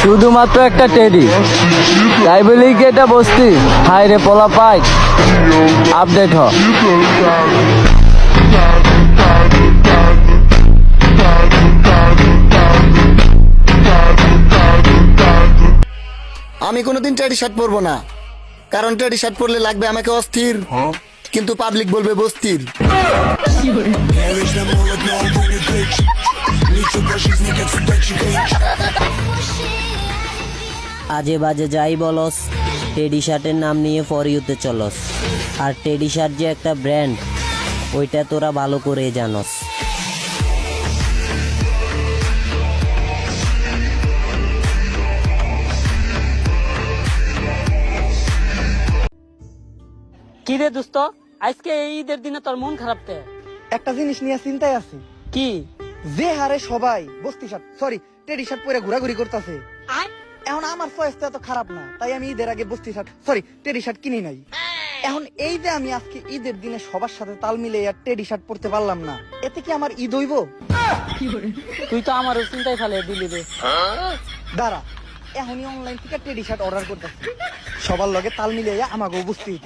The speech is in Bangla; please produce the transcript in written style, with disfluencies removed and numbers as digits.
শুধুমাত্র একটা টেডি, তাই বলি কি এটা বস্তি? হাই রে পোলা পাই, আপডেট হ। আমি কোনোদিন টেডি শার্ট পরবো না, কারণ টেডি শার্ট পরলে লাগবে আমাকে অস্থির, কিন্তু পাবলিক বলবে বস্তির। আজে বাজে যাই বলস, টেডি শার্টের নাম নিয়ে ফর ইউতে চলস। আর টেডি শার্ট যে একটা ব্র্যান্ড, ওইটা তোরা ভালো করে জানস। কি রে দোস্ত, আজকে এই ঈদের দিনে তোর মন খারাপ কে? একটা জিনিস নিয়ে চিন্তায় আছি, কি? যে হারে সবাই বস্তি শার্ট সরি টেডি শার্ট পরে ঘোরাঘুরি করতেছে, এখন আমার চয়েস তো এত খারাপ না, তাই আমি ঈদের আগে বস্তি শার্ট সরি টেডি শার্ট কিনি নাই। এখন এই যে আমি আজকে ঈদের দিনে সবার সাথে তাল মিলে আর টেডি শার্ট পরতে পারলাম না, এতে কি আমার ঈদ হইব? তুই তো আমারও চিন্তায় ফেলে দিলি রে। দাঁড়া, এখনই অনলাইন থেকে টেডি শার্ট অর্ডার করতেছি, সবার লগে তাল মিলে আমাকেও বুঝতে হইব।